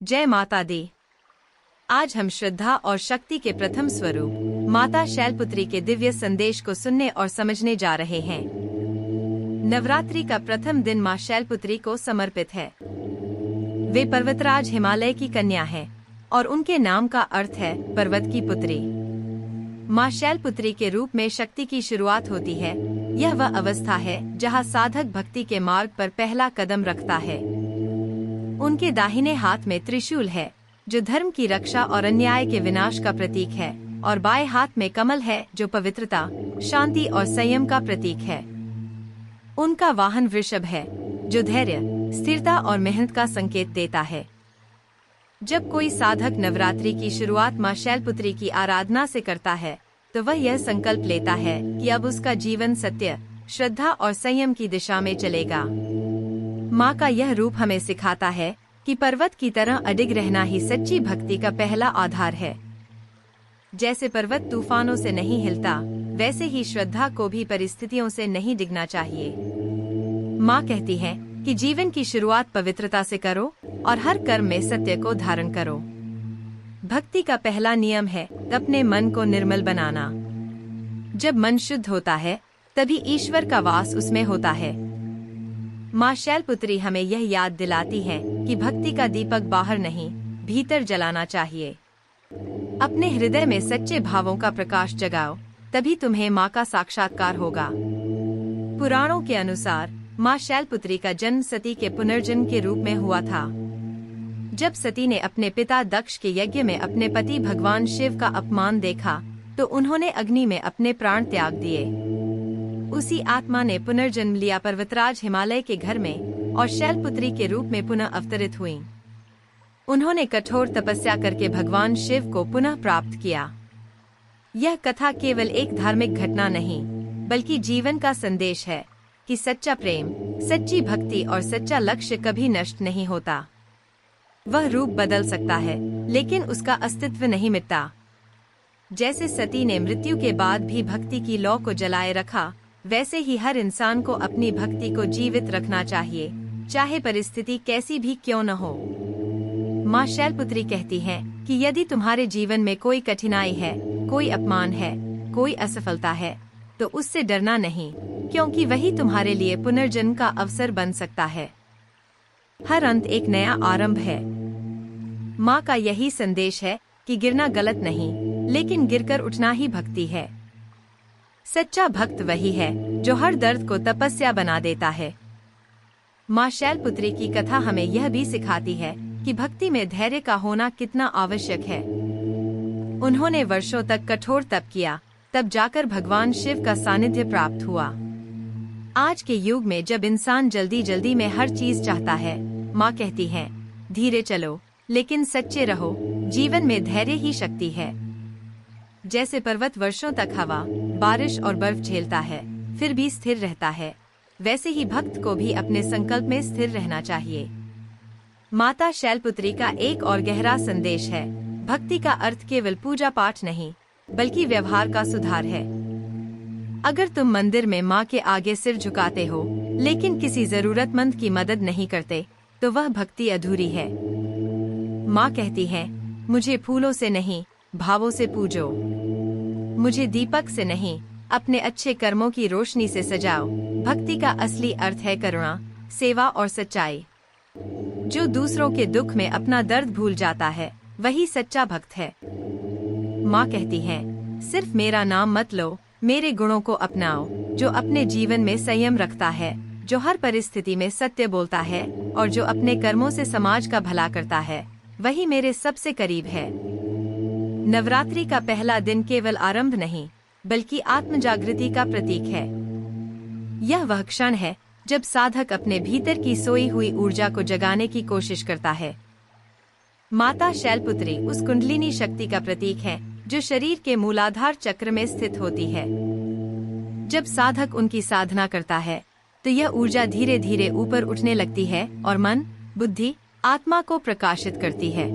जय माता दी। आज हम श्रद्धा और शक्ति के प्रथम स्वरूप माता शैलपुत्री के दिव्य संदेश को सुनने और समझने जा रहे हैं। नवरात्रि का प्रथम दिन मां शैलपुत्री को समर्पित है। वे पर्वतराज हिमालय की कन्या हैं और उनके नाम का अर्थ है पर्वत की पुत्री। मां शैलपुत्री के रूप में शक्ति की शुरुआत होती है। यह वह अवस्था है जहां साधक भक्ति के मार्ग पर पहला कदम रखता है। उनके दाहिने हाथ में त्रिशूल है, जो धर्म की रक्षा और अन्याय के विनाश का प्रतीक है, और बाएं हाथ में कमल है, जो पवित्रता, शांति और संयम का प्रतीक है। उनका वाहन वृषभ है, जो धैर्य, स्थिरता और मेहनत का संकेत देता है। जब कोई साधक नवरात्रि की शुरुआत मां शैलपुत्री की आराधना से करता है, तो वह यह संकल्प लेता है कि अब उसका जीवन सत्य, श्रद्धा और संयम की दिशा में चलेगा। माँ का यह रूप हमें सिखाता है कि पर्वत की तरह अडिग रहना ही सच्ची भक्ति का पहला आधार है। जैसे पर्वत तूफानों से नहीं हिलता, वैसे ही श्रद्धा को भी परिस्थितियों से नहीं डिगना चाहिए। माँ कहती है कि जीवन की शुरुआत पवित्रता से करो और हर कर्म में सत्य को धारण करो। भक्ति का पहला नियम है अपने मन को निर्मल बनाना। जब मन शुद्ध होता है, तभी ईश्वर का वास उसमें होता है। मां शैलपुत्री हमें यह याद दिलाती है कि भक्ति का दीपक बाहर नहीं, भीतर जलाना चाहिए। अपने हृदय में सच्चे भावों का प्रकाश जगाओ, तभी तुम्हें मां का साक्षात्कार होगा। पुराणों के अनुसार मां शैलपुत्री का जन्म सती के पुनर्जन्म के रूप में हुआ था। जब सती ने अपने पिता दक्ष के यज्ञ में अपने पति भगवान शिव का अपमान देखा, तो उन्होंने अग्नि में अपने प्राण त्याग दिए। उसी आत्मा ने पुनर्जन्म लिया पर्वतराज हिमालय के घर में और शैलपुत्री के रूप में पुनः अवतरित हुई। उन्होंने कठोर तपस्या करके भगवान शिव को पुनः प्राप्त किया। यह कथा केवल एक धार्मिक घटना नहीं, बल्कि जीवन का संदेश है कि सच्चा प्रेम, सच्ची भक्ति और सच्चा लक्ष्य कभी नष्ट नहीं होता। वह रूप बदल सकता है, लेकिन उसका अस्तित्व नहीं मिटता। जैसे सती ने मृत्यु के बाद भी भक्ति की लौ को जलाए रखा, वैसे ही हर इंसान को अपनी भक्ति को जीवित रखना चाहिए, चाहे परिस्थिति कैसी भी क्यों न हो। मां शैलपुत्री कहती है कि यदि तुम्हारे जीवन में कोई कठिनाई है, कोई अपमान है, कोई असफलता है, तो उससे डरना नहीं, क्योंकि वही तुम्हारे लिए पुनर्जन्म का अवसर बन सकता है। हर अंत एक नया आरंभ है। मां का यही संदेश है कि गिरना गलत नहीं, लेकिन गिरकर उठना ही भक्ति है। सच्चा भक्त वही है जो हर दर्द को तपस्या बना देता है। मां शैलपुत्री की कथा हमें यह भी सिखाती है कि भक्ति में धैर्य का होना कितना आवश्यक है। उन्होंने वर्षों तक कठोर तप किया, तब जाकर भगवान शिव का सानिध्य प्राप्त हुआ। आज के युग में जब इंसान जल्दी जल्दी में हर चीज चाहता है, मां कहती है, धीरे चलो, लेकिन सच्चे रहो। जीवन में धैर्य ही शक्ति है। जैसे पर्वत वर्षों तक हवा, बारिश और बर्फ झेलता है, फिर भी स्थिर रहता है, वैसे ही भक्त को भी अपने संकल्प में स्थिर रहना चाहिए। माता शैलपुत्री का एक और गहरा संदेश है, भक्ति का अर्थ केवल पूजा पाठ नहीं, बल्कि व्यवहार का सुधार है। अगर तुम मंदिर में माँ के आगे सिर झुकाते हो, लेकिन किसी जरूरतमंद की मदद नहीं करते, तो वह भक्ति अधूरी है। माँ कहती है, मुझे फूलों से नहीं, भावों से पूजो। मुझे दीपक से नहीं, अपने अच्छे कर्मों की रोशनी से सजाओ। भक्ति का असली अर्थ है करुणा, सेवा और सच्चाई। जो दूसरों के दुख में अपना दर्द भूल जाता है, वही सच्चा भक्त है। माँ कहती है, सिर्फ मेरा नाम मत लो, मेरे गुणों को अपनाओ। जो अपने जीवन में संयम रखता है, जो हर परिस्थिति में सत्य बोलता है और जो अपने कर्मों से समाज का भला करता है, वही मेरे सबसे करीब है। नवरात्रि का पहला दिन केवल आरंभ नहीं, बल्कि आत्मजागृति का प्रतीक है। यह वह क्षण है जब साधक अपने भीतर की सोई हुई ऊर्जा को जगाने की कोशिश करता है। माता शैलपुत्री उस कुंडलिनी शक्ति का प्रतीक है जो शरीर के मूलाधार चक्र में स्थित होती है। जब साधक उनकी साधना करता है, तो यह ऊर्जा धीरे धीरे ऊपर उठने लगती है और मन, बुद्धि, आत्मा को प्रकाशित करती है।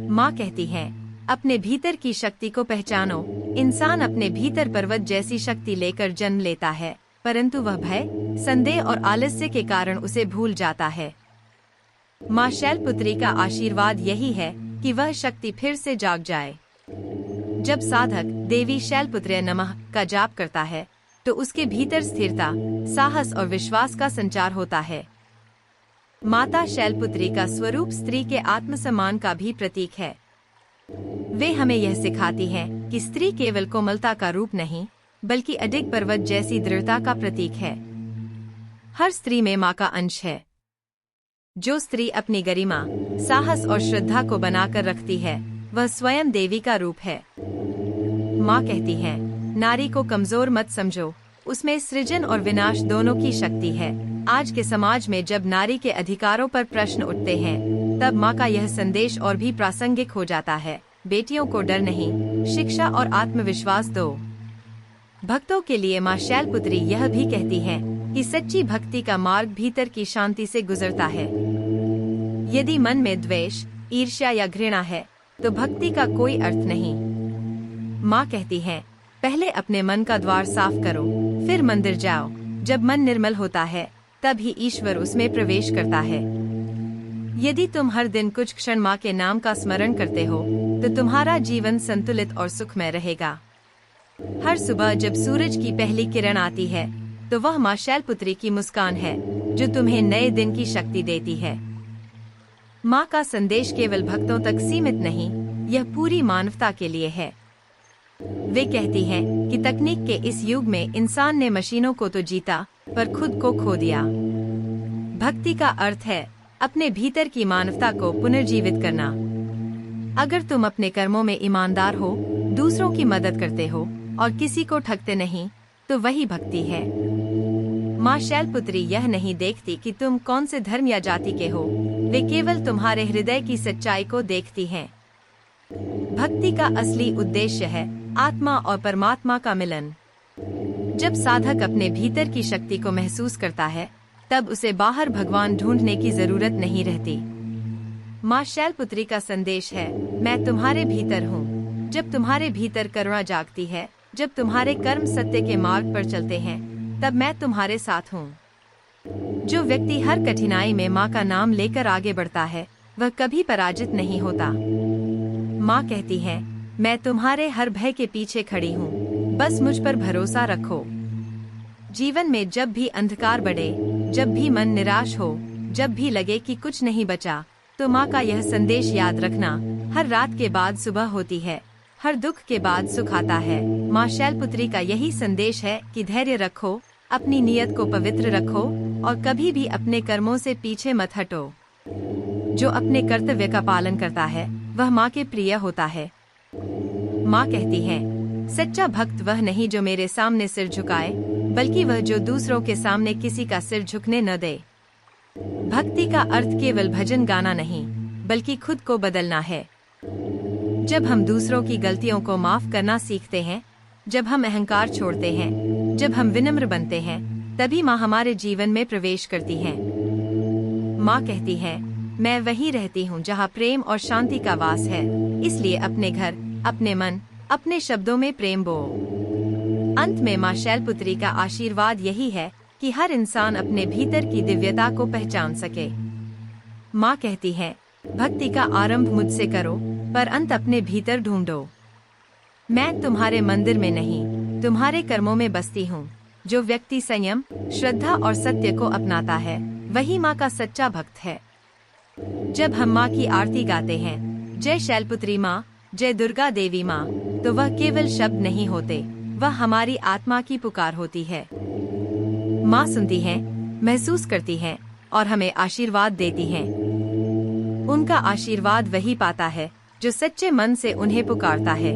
माँ कहती है, अपने भीतर की शक्ति को पहचानो। इंसान अपने भीतर पर्वत जैसी शक्ति लेकर जन्म लेता है, परंतु वह भय, संदेह और आलस्य के कारण उसे भूल जाता है। माँ शैलपुत्री का आशीर्वाद यही है कि वह शक्ति फिर से जाग जाए। जब साधक देवी शैलपुत्र्य नमः का जाप करता है तो उसके भीतर स्थिरता, साहस और विश्वास का संचार होता है। माता शैलपुत्री का स्वरूप स्त्री के आत्मसम्मान का भी प्रतीक है। वे हमें यह सिखाती हैं कि स्त्री केवल कोमलता का रूप नहीं, बल्कि अडिग पर्वत जैसी दृढ़ता का प्रतीक है। हर स्त्री में माँ का अंश है। जो स्त्री अपनी गरिमा, साहस और श्रद्धा को बनाकर रखती है, वह स्वयं देवी का रूप है। माँ कहती है, नारी को कमजोर मत समझो, उसमें सृजन और विनाश दोनों की शक्ति है। आज के समाज में जब नारी के अधिकारों पर प्रश्न उठते हैं, तब माँ का यह संदेश और भी प्रासंगिक हो जाता है। बेटियों को डर नहीं, शिक्षा और आत्मविश्वास दो। भक्तों के लिए माँ शैलपुत्री यह भी कहती है कि सच्ची भक्ति का मार्ग भीतर की शांति से गुजरता है। यदि मन में द्वेष, ईर्ष्या या घृणा है, तो भक्ति का कोई अर्थ नहीं। माँ कहती है, पहले अपने मन का द्वार साफ करो, फिर मंदिर जाओ। जब मन निर्मल होता है, तब ही ईश्वर उसमें प्रवेश करता है। यदि तुम हर दिन कुछ क्षण माँ के नाम का स्मरण करते हो, तो तुम्हारा जीवन संतुलित और सुखमय रहेगा। हर सुबह जब सूरज की पहली किरण आती है, तो वह माँ शैलपुत्री की मुस्कान है, जो तुम्हें नए दिन की शक्ति देती है। माँ का संदेश केवल भक्तों तक सीमित नहीं, यह पूरी मानवता के लिए है। वे कहती हैं कि तकनीक के इस युग में इंसान ने मशीनों को तो जीता, पर खुद को खो दिया। भक्ति का अर्थ है अपने भीतर की मानवता को पुनर्जीवित करना। अगर तुम अपने कर्मों में ईमानदार हो, दूसरों की मदद करते हो और किसी को ठगते नहीं, तो वही भक्ति है। माँ शैलपुत्री यह नहीं देखती कि तुम कौन से धर्म या जाति के हो, वे केवल तुम्हारे हृदय की सच्चाई को देखती हैं। भक्ति का असली उद्देश्य है आत्मा और परमात्मा का मिलन। जब साधक अपने भीतर की शक्ति को महसूस करता है, तब उसे बाहर भगवान ढूंढने की जरूरत नहीं रहती। माँ शैलपुत्री का संदेश है, मैं तुम्हारे भीतर हूँ। जब तुम्हारे भीतर करुणा जागती है, जब तुम्हारे कर्म सत्य के मार्ग पर चलते हैं, तब मैं तुम्हारे साथ हूँ। जो व्यक्ति हर कठिनाई में माँ का नाम लेकर आगे बढ़ता है, वह कभी पराजित नहीं होता। माँ कहती है, मैं तुम्हारे हर भय के पीछे खड़ी हूँ, बस मुझ पर भरोसा रखो। जीवन में जब भी अंधकार बढ़े, जब भी मन निराश हो, जब भी लगे कि कुछ नहीं बचा, तो माँ का यह संदेश याद रखना, हर रात के बाद सुबह होती है, हर दुख के बाद सुख आता है। माँ शैलपुत्री का यही संदेश है कि धैर्य रखो, अपनी नियत को पवित्र रखो और कभी भी अपने कर्मों से पीछे मत हटो। जो अपने कर्तव्य का पालन करता है, वह माँ के प्रिय होता है। माँ कहती है, सच्चा भक्त वह नहीं जो मेरे सामने सिर झुकाए, बल्कि वह जो दूसरों के सामने किसी का सिर झुकने न दे। भक्ति का अर्थ केवल भजन गाना नहीं, बल्कि खुद को बदलना है। जब हम दूसरों की गलतियों को माफ करना सीखते हैं, जब हम अहंकार छोड़ते हैं, जब हम विनम्र बनते हैं, तभी माँ हमारे जीवन में प्रवेश करती है। माँ कहती है, मैं वहीं रहती हूँ जहाँ प्रेम और शांति का वास है, इसलिए अपने घर, अपने मन, अपने शब्दों में प्रेम बो। अंत में माँ शैलपुत्री का आशीर्वाद यही है कि हर इंसान अपने भीतर की दिव्यता को पहचान सके। माँ कहती है, भक्ति का आरंभ मुझसे करो, पर अंत अपने भीतर ढूंढो। मैं तुम्हारे मंदिर में नहीं, तुम्हारे कर्मों में बसती हूँ। जो व्यक्ति संयम, श्रद्धा और सत्य को अपनाता है, वही माँ का सच्चा भक्त है। जब हम माँ की आरती गाते हैं, जय शैलपुत्री माँ, जय दुर्गा देवी माँ, तो वह केवल शब्द नहीं होते, वह हमारी आत्मा की पुकार होती है। माँ सुनती है, महसूस करती है और हमें आशीर्वाद देती है। उनका आशीर्वाद वही पाता है जो सच्चे मन से उन्हें पुकारता है।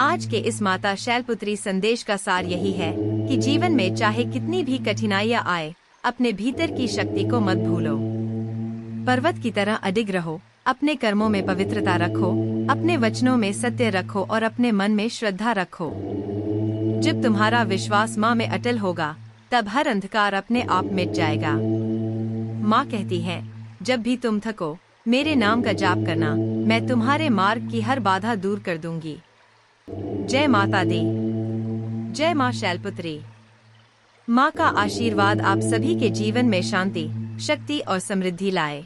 आज के इस माता शैलपुत्री संदेश का सार यही है कि जीवन में चाहे कितनी भी कठिनाइयां आए, अपने भीतर की शक्ति को मत भूलो। पर्वत की तरह अडिग रहो, अपने कर्मों में पवित्रता रखो, अपने वचनों में सत्य रखो और अपने मन में श्रद्धा रखो। जब तुम्हारा विश्वास माँ में अटल होगा, तब हर अंधकार अपने आप मिट जाएगा। माँ कहती है, जब भी तुम थको, मेरे नाम का जाप करना, मैं तुम्हारे मार्ग की हर बाधा दूर कर दूंगी। जय माता दी, जय माँ शैलपुत्री। माँ का आशीर्वाद आप सभी के जीवन में शांति, शक्ति और समृद्धि लाए।